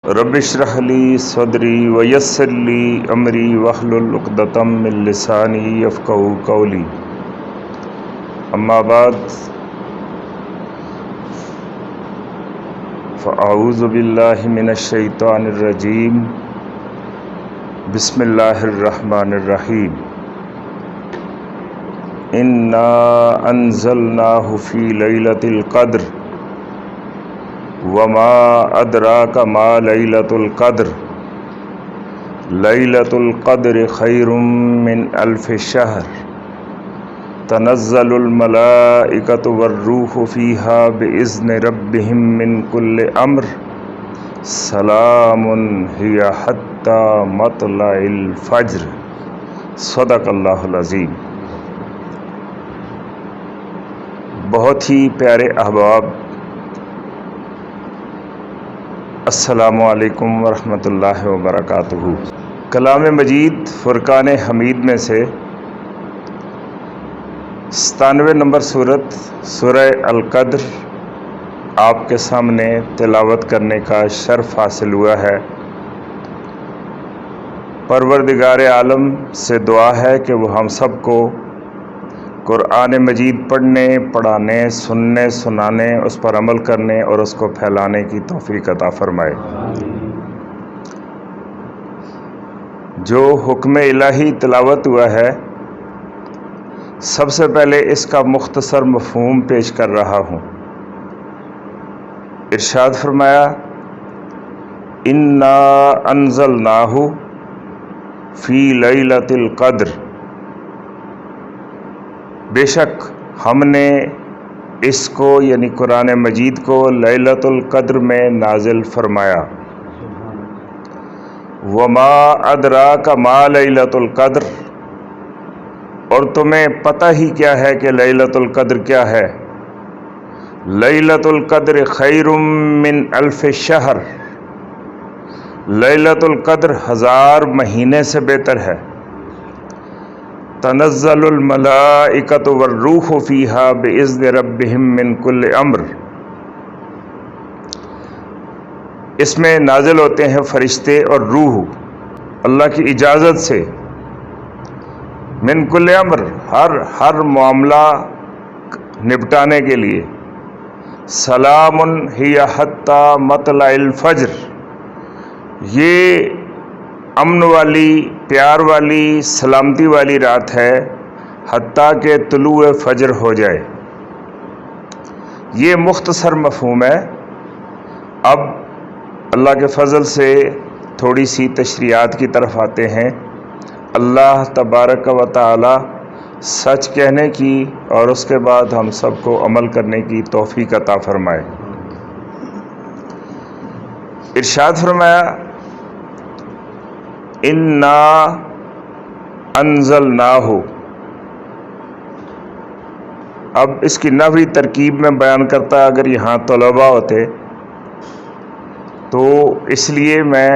رب اشرح لی صدری ویسر لی امری واحلل عقدۃ من لسانی یفقہوا قولی اما بعد فاعوذ باللہ من الشیطان الرجیم بسم اللہ الرحمن الرحیم انا انزلناہ فی لیلۃ القدر وما ادراک ما لیلۃ القدر لیلۃ القدر خیر من الف شہر تنزل الملائکۃ والروح فیہا باذن ربہم من کل امر سلام ہی حتی مطلع الفجر صدق اللہ العظیم۔ بہت ہی پیارے احباب، السلام علیکم ورحمۃ اللہ وبرکاتہ۔ کلام مجید فرقان حمید میں سے 97 نمبر سورت سورہ القدر آپ کے سامنے تلاوت کرنے کا شرف حاصل ہوا ہے۔ پروردگار عالم سے دعا ہے کہ وہ ہم سب کو قرآن مجید پڑھنے، پڑھانے، سننے، سنانے، اس پر عمل کرنے اور اس کو پھیلانے کی توفیق عطا فرمائے۔ جو حکم الہی تلاوت ہوا ہے، سب سے پہلے اس کا مختصر مفہوم پیش کر رہا ہوں۔ ارشاد فرمایا، انا انزلناہ فی لیلۃ القدر، بے شک ہم نے اس کو یعنی قرآن مجید کو لیلۃ القدر میں نازل فرمایا۔ وما ادراک ما لیلۃ القدر، اور تمہیں پتہ ہی کیا ہے کہ لیلۃ القدر کیا ہے؟ لیلۃ القدر خیر من الف شہر، لیلۃ القدر 1000 مہینے سے بہتر ہے۔ تنزل الملائکۃ والروح فیہا باذن ربہم من کل امر، اس میں نازل ہوتے ہیں فرشتے اور روح اللہ کی اجازت سے، من کل امر، ہر معاملہ نپٹانے کے لیے۔ سلام ہی حتی مطلع الفجر، یہ امن والی، پیار والی، سلامتی والی رات ہے حتیٰ کہ طلوع فجر ہو جائے۔ یہ مختصر مفہوم ہے۔ اب اللہ کے فضل سے تھوڑی سی تشریحات کی طرف آتے ہیں۔ اللہ تبارک و تعالی سچ کہنے کی اور اس کے بعد ہم سب کو عمل کرنے کی توفیق عطا فرمائے۔ ارشاد فرمایا، انا انزلناہ، اب اس کی نحوی ترکیب میں بیان کرتا، اگر یہاں طلباء ہوتے تو اس لیے میں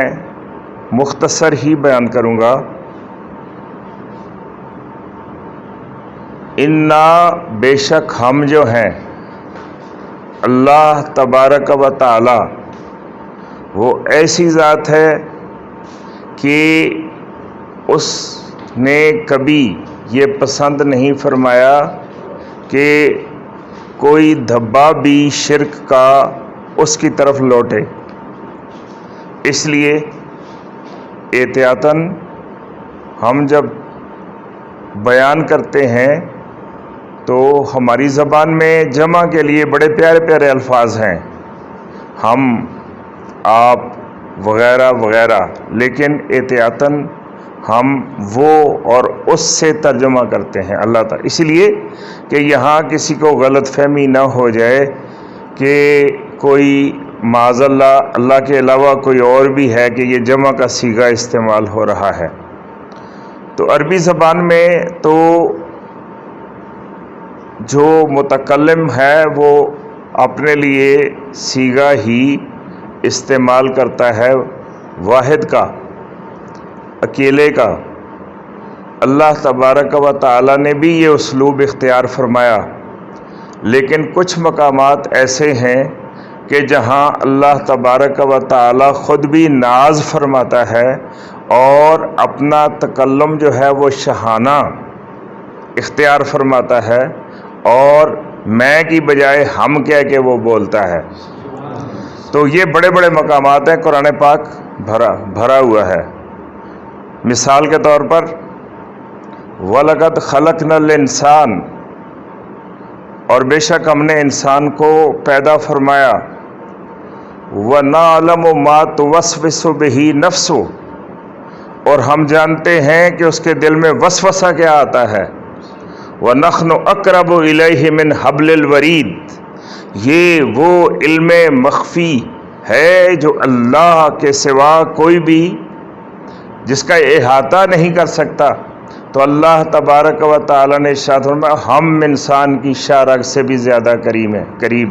مختصر ہی بیان کروں گا۔ انا، بے شک ہم جو ہیں، اللہ تبارک و تعالی وہ ایسی ذات ہے کہ اس نے کبھی یہ پسند نہیں فرمایا کہ کوئی دھبا بھی شرک کا اس کی طرف لوٹے۔ اس لیے احتیاطاً ہم جب بیان کرتے ہیں تو ہماری زبان میں جمع کے لیے بڑے پیارے پیارے الفاظ ہیں، ہم، آپ وغیرہ وغیرہ، لیکن احتیاطاً ہم وہ اور اس سے ترجمہ کرتے ہیں اللہ تعالیٰ، اس لیے کہ یہاں کسی کو غلط فہمی نہ ہو جائے کہ کوئی معاذ اللہ کے علاوہ کوئی اور بھی ہے کہ یہ جمع کا صیغہ استعمال ہو رہا ہے۔ تو عربی زبان میں تو جو متکلم ہے وہ اپنے لیے صیغہ ہی استعمال کرتا ہے، واحد کا، اکیلے کا۔ اللہ تبارک و تعالی نے بھی یہ اسلوب اختیار فرمایا، لیکن کچھ مقامات ایسے ہیں کہ جہاں اللہ تبارک و تعالی خود بھی ناز فرماتا ہے اور اپنا تکلم جو ہے وہ شاہانہ اختیار فرماتا ہے اور میں کی بجائے ہم کہہ کے وہ بولتا ہے. تو یہ بڑے بڑے مقامات ہیں قرآن پاک بھرا ہوا ہے. مثال کے طور پر وَلَقَدْ خَلَقْنَا الْإِنسَانَ، اور بے شک ہم نے انسان کو پیدا فرمایا، وَنَعْلَمُ مَا تُوَسْوِسُ بِهِ نَفْسُهُ، اور ہم جانتے ہیں کہ اس کے دل میں وسوسہ کیا آتا ہے. وَنَحْنُ أَقْرَبُ إِلَيْهِ مِنْ حَبْلِ الْوَرِيدِ، یہ وہ علم مخفی ہے جو اللہ کے سوا کوئی بھی جس کا احاطہ نہیں کر سکتا. تو اللہ تبارک و تعالی نے ارشاد فرمایا ہم انسان کی شاہ رگ سے بھی زیادہ قریب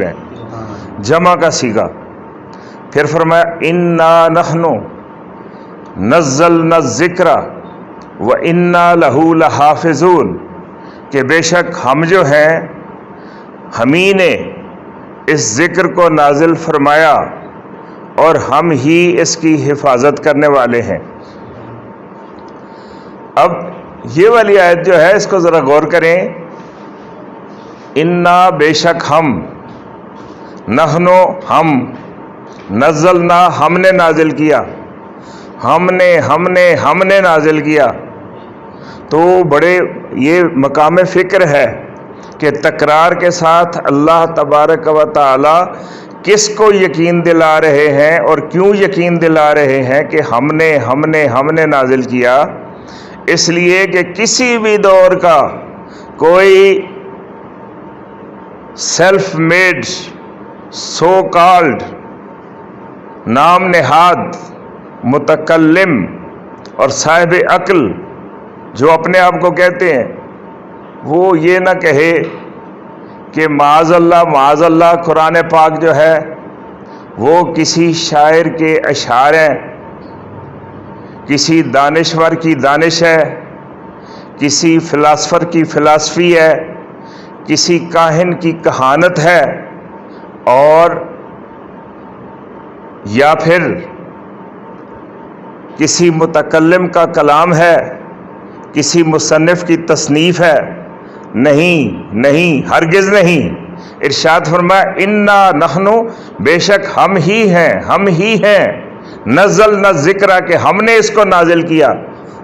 ہیں، جمع کا صیغہ. پھر فرمایا انا نحن نزلنا الذکر وانا لہ لحافظون، کہ بے شک ہم جو ہیں ہمیں نے اس ذکر کو نازل فرمایا اور ہم ہی اس کی حفاظت کرنے والے ہیں. اب یہ والی آیت جو ہے اس کو ذرا غور کریں. انا بے شک ہم، نحنو ہم، نزلنا ہم نے نازل کیا، ہم نے نازل کیا. تو بڑے یہ مقام فکر ہے کہ تکرار کے ساتھ اللہ تبارک و تعالی کس کو یقین دلا رہے ہیں اور کیوں یقین دلا رہے ہیں کہ ہم نے نازل کیا. اس لیے کہ کسی بھی دور کا کوئی سیلف میڈ سو کالڈ نام نہاد متکلم اور صاحب عقل جو اپنے آپ کو کہتے ہیں، وہ یہ نہ کہے کہ معاذ اللہ قرآن پاک جو ہے وہ کسی شاعر کے اشعار ہیں، کسی دانشور کی دانش ہے، کسی فلاسفر کی فلاسفی ہے، کسی کاہن کی کہانت ہے، اور یا پھر کسی متکلم کا کلام ہے، کسی مصنف کی تصنیف ہے. نہیں، ہرگز نہیں. ارشاد فرمایا انا نحنو، بے شک ہم ہی ہیں نزلنا الذکر، کہ ہم نے اس کو نازل کیا،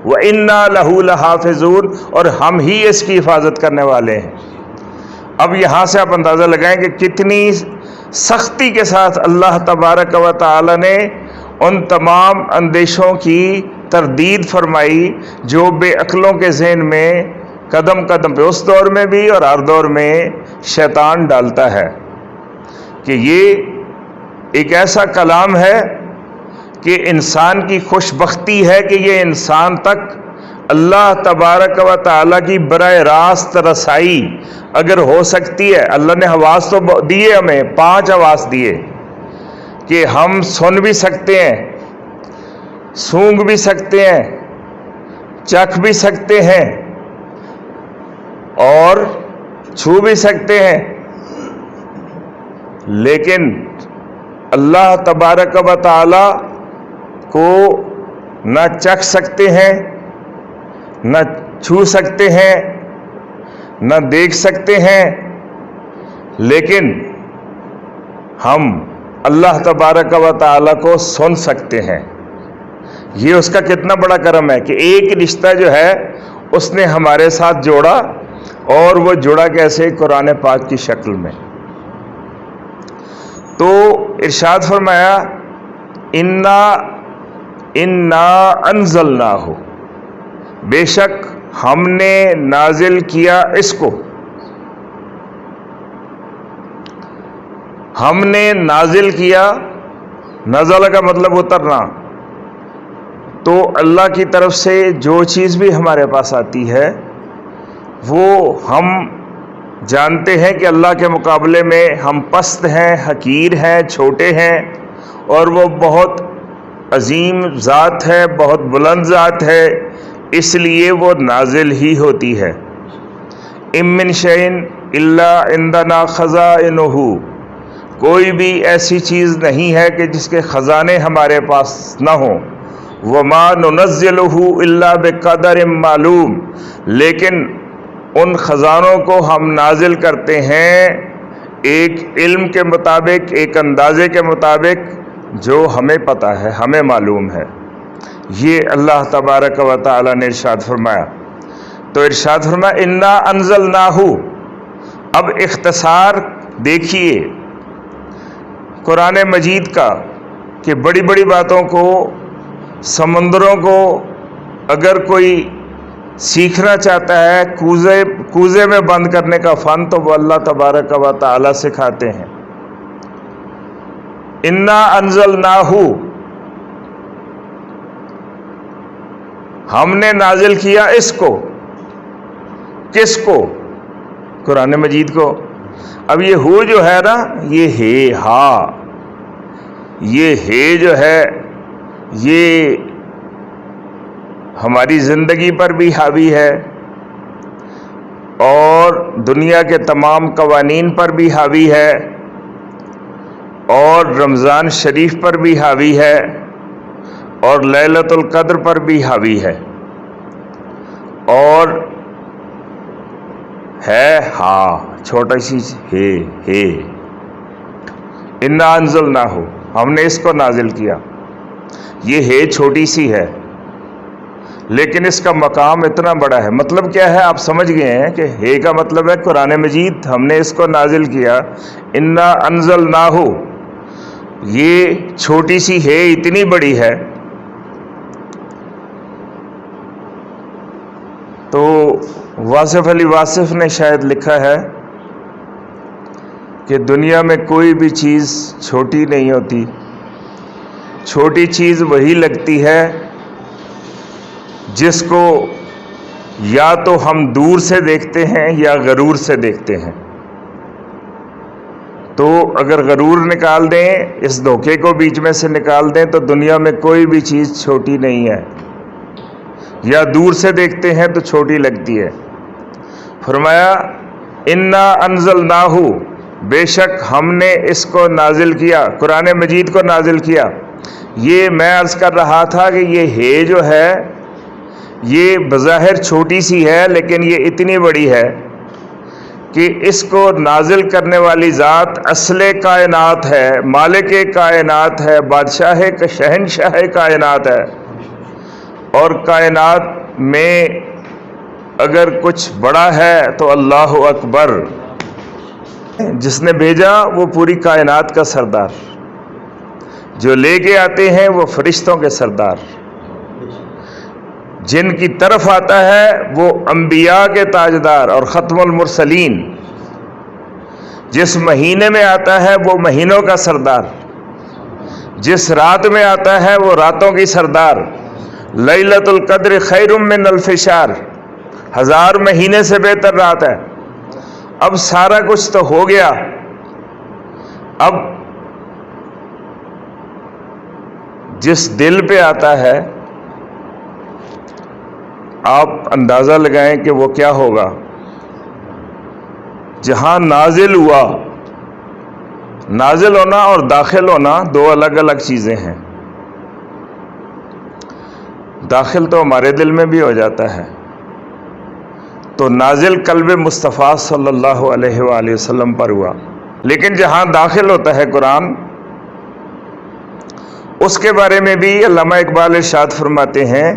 وَإِنَّا لَهُ لَحَافِظُونَ، اور ہم ہی اس کی حفاظت کرنے والے ہیں. اب یہاں سے آپ اندازہ لگائیں کہ کتنی سختی کے ساتھ اللہ تبارک و تعالی نے ان تمام اندیشوں کی تردید فرمائی جو بے عقلوں کے ذہن میں قدم قدم پہ اس دور میں بھی اور ہر دور میں شیطان ڈالتا ہے کہ یہ ایک ایسا کلام ہے کہ انسان کی خوش بختی ہے کہ یہ انسان تک اللہ تبارک و تعالیٰ کی براہ راست رسائی اگر ہو سکتی ہے. اللہ نے حواس تو دیے، ہمیں 5 حواس دیے کہ ہم سن بھی سکتے ہیں، سونگ بھی سکتے ہیں، چکھ بھی سکتے ہیں اور چھو بھی سکتے ہیں. لیکن اللہ تبارک و تعالی کو نہ چکھ سکتے ہیں، نہ چھو سکتے ہیں، نہ دیکھ سکتے ہیں، لیکن ہم اللہ تبارک و تعالی کو سن سکتے ہیں. یہ اس کا کتنا بڑا کرم ہے کہ ایک رشتہ جو ہے اس نے ہمارے ساتھ جوڑا، اور وہ جڑا کیسے؟ قرآن پاک کی شکل میں. تو ارشاد فرمایا انا انزلناہ، بے شک ہم نے نازل کیا اس کو. ہم نے نازل کیا، نزل کا مطلب اترنا. تو اللہ کی طرف سے جو چیز بھی ہمارے پاس آتی ہے وہ ہم جانتے ہیں کہ اللہ کے مقابلے میں ہم پست ہیں، حقیر ہیں، چھوٹے ہیں، اور وہ بہت عظیم ذات ہے، بہت بلند ذات ہے، اس لیے وہ نازل ہی ہوتی ہے. اِن مِّن شَيْءٍ إِلَّا عِندَنَا خَزَائِنُهُ، کوئی بھی ایسی چیز نہیں ہے کہ جس کے خزانے ہمارے پاس نہ ہوں. وما ننزلہ الا بقدر معلوم، لیکن ان خزانوں کو ہم نازل کرتے ہیں ایک علم کے مطابق، ایک اندازے کے مطابق جو ہمیں پتہ ہے، ہمیں معلوم ہے. یہ اللہ تبارک و تعالی نے ارشاد فرمایا. تو ارشاد فرمایا انا انزلناہ. اب اختصار دیکھیے قرآن مجید کا کہ بڑی بڑی باتوں کو، سمندروں کو اگر کوئی سیکھنا چاہتا ہے کوزے میں بند کرنے کا فن، تو وہ اللہ تبارک و تعالی سکھاتے ہیں. انا انزلناہ، ہم نے نازل کیا اس کو. کس کو؟ قرآن مجید کو. اب یہ ہو جو ہے نا، یہ ہے ہا، یہ ہے جو ہے یہ ہماری زندگی پر بھی حاوی ہے اور دنیا کے تمام قوانین پر بھی حاوی ہے اور رمضان شریف پر بھی حاوی ہے اور لیلۃ القدر پر بھی حاوی ہے اور ہے ہاں چھوٹا سی ہے. انا انزلناہ، ہم نے اس کو نازل کیا. یہ ہے چھوٹی سی ہے لیکن اس کا مقام اتنا بڑا ہے. مطلب کیا ہے آپ سمجھ گئے ہیں کہ ہے کا مطلب ہے قرآن مجید، ہم نے اس کو نازل کیا. انا انزلناہ، یہ چھوٹی سی ہے اتنی بڑی ہے. تو واصف علی واصف نے شاید لکھا ہے کہ دنیا میں کوئی بھی چیز چھوٹی نہیں ہوتی. چھوٹی چیز وہی لگتی ہے جس کو یا تو ہم دور سے دیکھتے ہیں یا غرور سے دیکھتے ہیں. تو اگر غرور نکال دیں، اس دھوکے کو بیچ میں سے نکال دیں، تو دنیا میں کوئی بھی چیز چھوٹی نہیں ہے. یا دور سے دیکھتے ہیں تو چھوٹی لگتی ہے. فرمایا انا انزلناہ، بے شک ہم نے اس کو نازل کیا، قرآن مجید کو نازل کیا. یہ میں عرض کر رہا تھا کہ یہ ہے جو ہے یہ بظاہر چھوٹی سی ہے لیکن یہ اتنی بڑی ہے کہ اس کو نازل کرنے والی ذات اصل کائنات ہے، مالک کائنات ہے، بادشاہ شہنشاہ کائنات ہے. اور کائنات میں اگر کچھ بڑا ہے تو اللہ اکبر. جس نے بھیجا وہ پوری کائنات کا سردار، جو لے کے آتے ہیں وہ فرشتوں کے سردار، جن کی طرف آتا ہے وہ انبیاء کے تاجدار اور ختم المرسلین، جس مہینے میں آتا ہے وہ مہینوں کا سردار، جس رات میں آتا ہے وہ راتوں کی سردار. لیلۃ القدر خیر من الف شہر، 1000 مہینے سے بہتر رات ہے. اب سارا کچھ تو ہو گیا، اب جس دل پہ آتا ہے آپ اندازہ لگائیں کہ وہ کیا ہوگا. جہاں نازل ہوا، نازل ہونا اور داخل ہونا دو الگ الگ چیزیں ہیں. داخل تو ہمارے دل میں بھی ہو جاتا ہے، تو نازل قلب مصطفیٰ صلی اللہ علیہ وآلہ وسلم پر ہوا. لیکن جہاں داخل ہوتا ہے قرآن، اس کے بارے میں بھی علامہ اقبال ارشاد فرماتے ہیں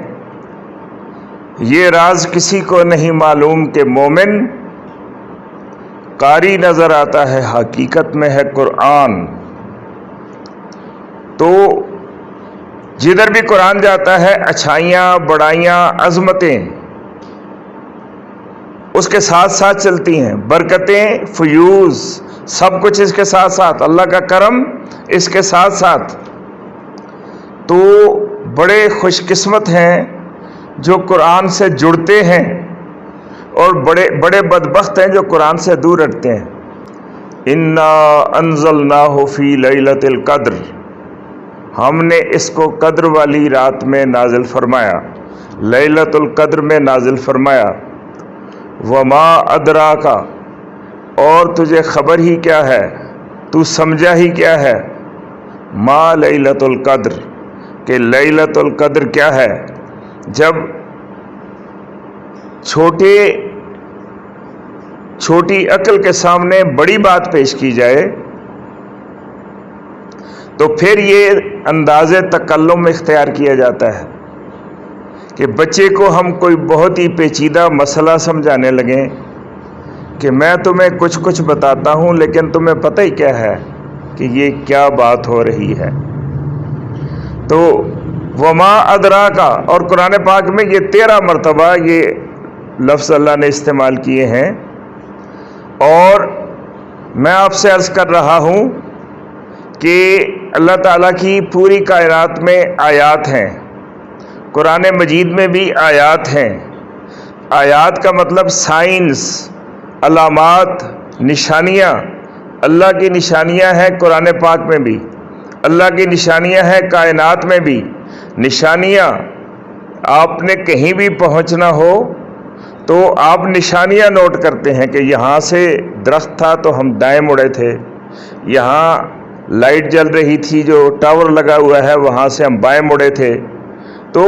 یہ راز کسی کو نہیں معلوم کہ مومن قاری نظر آتا ہے حقیقت میں ہے قرآن. تو جدھر بھی قرآن جاتا ہے اچھائیاں، بڑائیاں، عظمتیں اس کے ساتھ ساتھ چلتی ہیں، برکتیں، فیوز، سب کچھ اس کے ساتھ ساتھ، اللہ کا کرم اس کے ساتھ ساتھ. تو بڑے خوش قسمت ہیں جو قرآن سے جڑتے ہیں اور بڑے بدبخت ہیں جو قرآن سے دور ہٹتے ہیں. انا انزلناہ فی لیلۃ القدر، ہم نے اس کو قدر والی رات میں نازل فرمایا، لیلۃ القدر میں نازل فرمایا. وما ادراک، اور تجھے خبر ہی کیا ہے، تو سمجھا ہی کیا ہے ما لیلۃ القدر، کہ لیلۃ القدر کیا ہے؟ جب چھوٹی عقل کے سامنے بڑی بات پیش کی جائے تو پھر یہ انداز تکلم اختیار کیا جاتا ہے کہ بچے کو ہم کوئی بہت ہی پیچیدہ مسئلہ سمجھانے لگیں کہ میں تمہیں کچھ بتاتا ہوں لیکن تمہیں پتہ ہی کیا ہے کہ یہ کیا بات ہو رہی ہے۔ تو وما ادراکا، اور قرآن پاک میں یہ 13 مرتبہ یہ لفظ اللہ نے استعمال کیے ہیں، اور میں آپ سے عرض کر رہا ہوں کہ اللہ تعالیٰ کی پوری کائنات میں آیات ہیں، قرآن مجید میں بھی آیات ہیں۔ آیات کا مطلب سائنس، علامات، نشانیاں۔ اللہ کی نشانیاں ہیں قرآن پاک میں بھی، اللہ کی نشانیاں ہیں کائنات میں بھی۔ نشانیاں، آپ نے کہیں بھی پہنچنا ہو تو آپ نشانیاں نوٹ کرتے ہیں کہ یہاں سے درخت تھا تو ہم دائیں مڑے تھے، یہاں لائٹ جل رہی تھی جو ٹاور لگا ہوا ہے وہاں سے ہم بائیں مڑے تھے۔ تو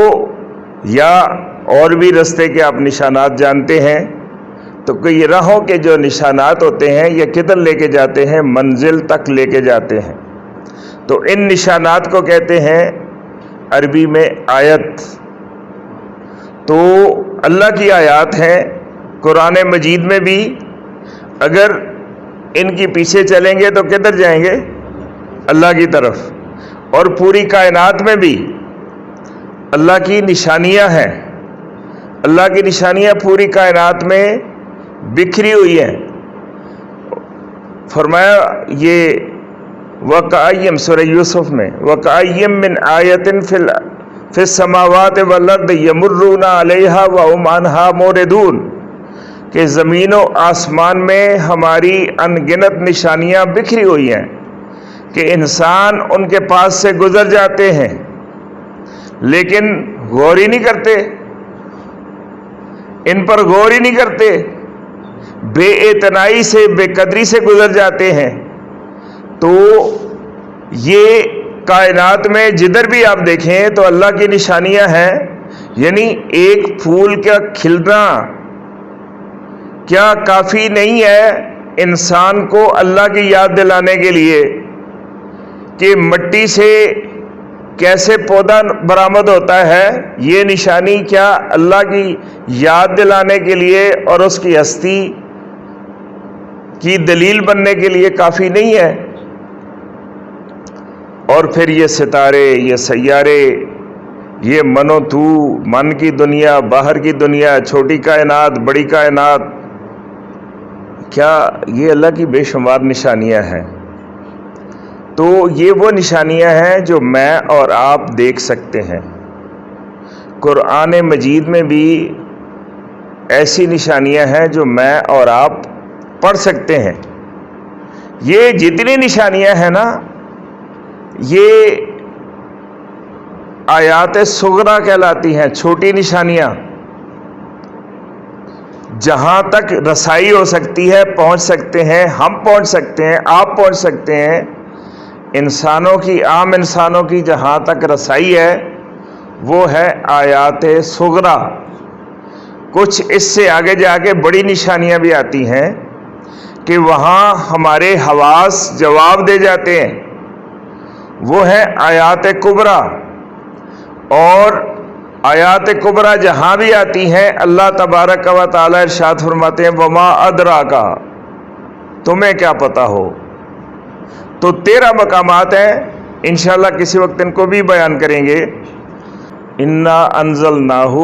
یا اور بھی رستے کے آپ نشانات جانتے ہیں، تو کئی راہوں کے جو نشانات ہوتے ہیں یہ کدھر لے کے جاتے ہیں؟ منزل تک لے کے جاتے ہیں۔ تو ان نشانات کو کہتے ہیں عربی میں آیت۔ تو اللہ کی آیات ہیں قرآن مجید میں بھی، اگر ان کی پیچھے چلیں گے تو کدھر جائیں گے؟ اللہ کی طرف۔ اور پوری کائنات میں بھی اللہ کی نشانیاں ہیں، اللہ کی نشانیاں پوری کائنات میں بکھری ہوئی ہیں۔ فرمایا یہ وَكَأَيٍّ سورہ یوسف میں وَكَأَيٍّ مِّنْ آیَةٍ فِي السَّمَاوَاتِ وَالْأَرْضِ يَمُرُّونَ عَلَيْهَا وَهُمْ عَنْهَا مُعْرِضُونَ، کہ زمین و آسمان میں ہماری انگنت نشانیاں بکھری ہوئی ہیں کہ انسان ان کے پاس سے گزر جاتے ہیں لیکن غور ہی نہیں کرتے، ان پر غور ہی نہیں کرتے، بے اعتنائی سے، بے قدری سے گزر جاتے ہیں۔ تو یہ کائنات میں جدھر بھی آپ دیکھیں تو اللہ کی نشانیاں ہیں۔ یعنی ایک پھول کا کھلنا کیا کافی نہیں ہے انسان کو اللہ کی یاد دلانے کے لیے کہ مٹی سے کیسے پودا برآمد ہوتا ہے؟ یہ نشانی کیا اللہ کی یاد دلانے کے لیے اور اس کی ہستی کی دلیل بننے کے لیے کافی نہیں ہے؟ اور پھر یہ ستارے، یہ سیارے، یہ من و تو، من کی دنیا، باہر کی دنیا، چھوٹی کائنات، بڑی کائنات، کیا یہ اللہ کی بے شمار نشانیاں ہیں۔ تو یہ وہ نشانیاں ہیں جو میں اور آپ دیکھ سکتے ہیں۔ قرآن مجید میں بھی ایسی نشانیاں ہیں جو میں اور آپ پڑھ سکتے ہیں۔ یہ جتنی نشانیاں ہیں نا، یہ آیات صغریٰ کہلاتی ہیں، چھوٹی نشانیاں، جہاں تک رسائی ہو سکتی ہے پہنچ سکتے ہیں، ہم پہنچ سکتے ہیں، آپ پہنچ سکتے ہیں۔ انسانوں کی، عام انسانوں کی جہاں تک رسائی ہے وہ ہے آیات صغریٰ۔ کچھ اس سے آگے جا کے بڑی نشانیاں بھی آتی ہیں کہ وہاں ہمارے حواس جواب دے جاتے ہیں، وہ ہے آیات کبریٰ۔ اور آیات کبریٰ جہاں بھی آتی ہیں اللہ تبارک و تعالی ارشاد فرماتے ہیں وما ادراکا، تمہیں کیا پتا ہو۔ تو 13 مقامات ہیں، انشاءاللہ کسی وقت ان کو بھی بیان کریں گے۔ انا انزلناہ،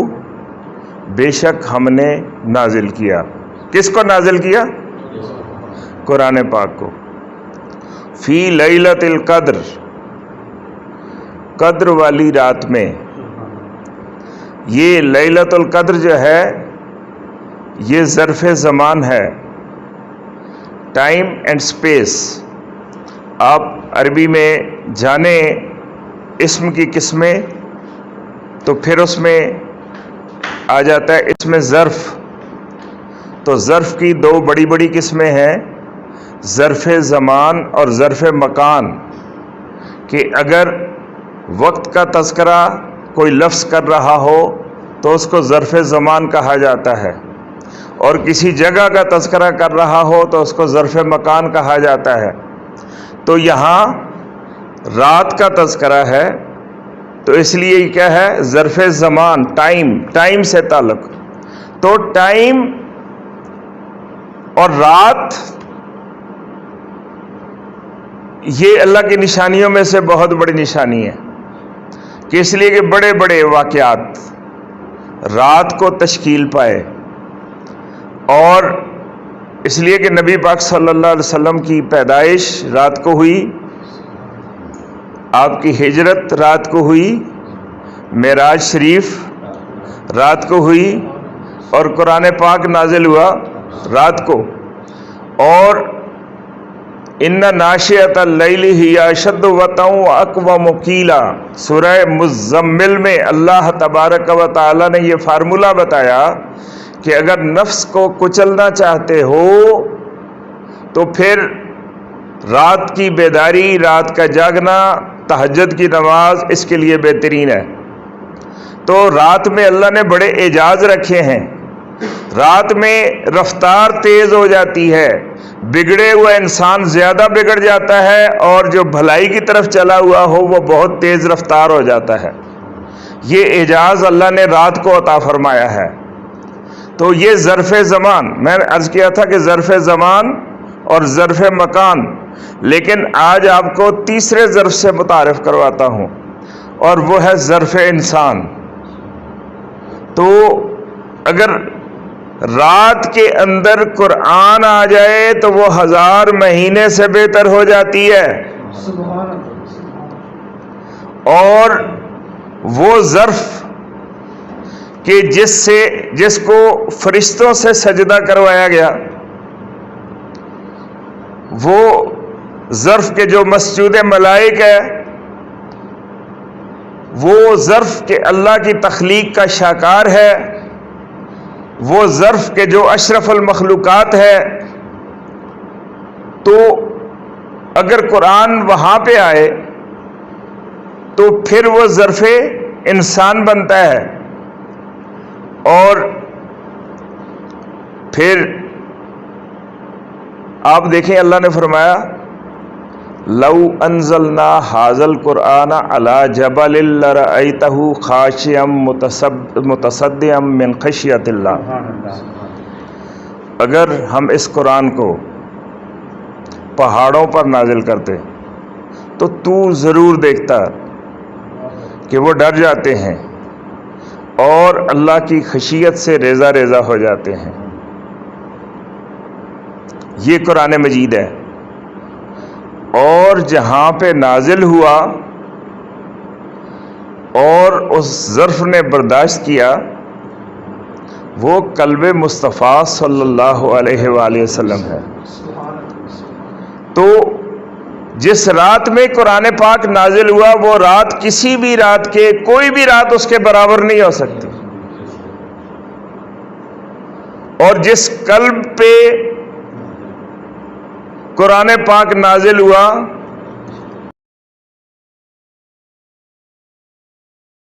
بے شک ہم نے نازل کیا۔ کس کو نازل کیا؟ قرآن پاک کو۔ فی لیلۃ القدر، قدر والی رات میں۔ یہ لیلۃ القدر جو ہے یہ ظرف زمان ہے، ٹائم اینڈ سپیس۔ آپ عربی میں جانیں اسم کی قسمیں تو پھر اس میں آ جاتا ہے اس میں ظرف۔ تو ظرف کی 2 بڑی بڑی قسمیں ہیں، ظرف زمان اور ظرف مکان کہ اگر وقت کا تذکرہ کوئی لفظ کر رہا ہو تو اس کو ظرف زمان کہا جاتا ہے، اور کسی جگہ کا تذکرہ کر رہا ہو تو اس کو ظرف مکان کہا جاتا ہے۔ تو یہاں رات کا تذکرہ ہے تو اس لیے یہ کیا ہے؟ ظرف زمان، ٹائم سے تعلق۔ تو ٹائم اور رات یہ اللہ کی نشانیوں میں سے بہت بڑی نشانی ہے، کہ اس لیے کہ بڑے بڑے واقعات رات کو تشکیل پائے، اور اس لیے کہ نبی پاک صلی اللہ علیہ وسلم کی پیدائش رات کو ہوئی، آپ کی ہجرت رات کو ہوئی، معراج شریف رات کو ہوئی، اور قرآن پاک نازل ہوا رات کو۔ اور ان ناشئۃ اللیل ہی اشد وطئا واقوم قیلا، سورہ مزمل میں اللہ تبارک و تعالی نے یہ فارمولہ بتایا کہ اگر نفس کو کچلنا چاہتے ہو تو پھر رات کی بیداری، رات کا جاگنا، تہجد کی نماز اس کے لیے بہترین ہے۔ تو رات میں اللہ نے بڑے اعجاز رکھے ہیں، رات میں رفتار تیز ہو جاتی ہے، بگڑے ہوا انسان زیادہ بگڑ جاتا ہے، اور جو بھلائی کی طرف چلا ہوا ہو وہ بہت تیز رفتار ہو جاتا ہے۔ یہ اعجاز اللہ نے رات کو عطا فرمایا ہے۔ تو یہ ظرف زمان، میں نے عرض کیا تھا کہ ظرف زمان اور ظرف مکان، لیکن آج آپ کو تیسرے ظرف سے متعارف کرواتا ہوں، اور وہ ہے ظرف انسان۔ تو اگر رات کے اندر قرآن آ جائے تو وہ 1000 مہینے سے بہتر ہو جاتی ہے۔ اور وہ ظرف کہ جس کو فرشتوں سے سجدہ کروایا گیا، وہ ظرف کے جو مسجود ملائک ہے، وہ ظرف کے اللہ کی تخلیق کا شاکار ہے، وہ ظرف کے جو اشرف المخلوقات ہے، تو اگر قرآن وہاں پہ آئے تو پھر وہ ظرف انسان بنتا ہے۔ اور پھر آپ دیکھیں اللہ نے فرمایا لو انزلنا ھذا القرآن علی جبل لرأیتہ خاشعا متصدعا من خشیۃ اللہ، اگر ہم اس قرآن کو پہاڑوں پر نازل کرتے تو ضرور دیکھتا کہ وہ ڈر جاتے ہیں اور اللہ کی خشیت سے ریزہ ریزہ ہو جاتے ہیں۔ یہ قرآن مجید ہے، اور جہاں پہ نازل ہوا اور اس ظرف نے برداشت کیا وہ قلب مصطفیٰ صلی اللہ علیہ وآلہ وسلم ہے۔ تو جس رات میں قرآن پاک نازل ہوا وہ رات کسی بھی رات کے، کوئی بھی رات اس کے برابر نہیں ہو سکتی، اور جس قلب پہ قرآن پاک نازل ہوا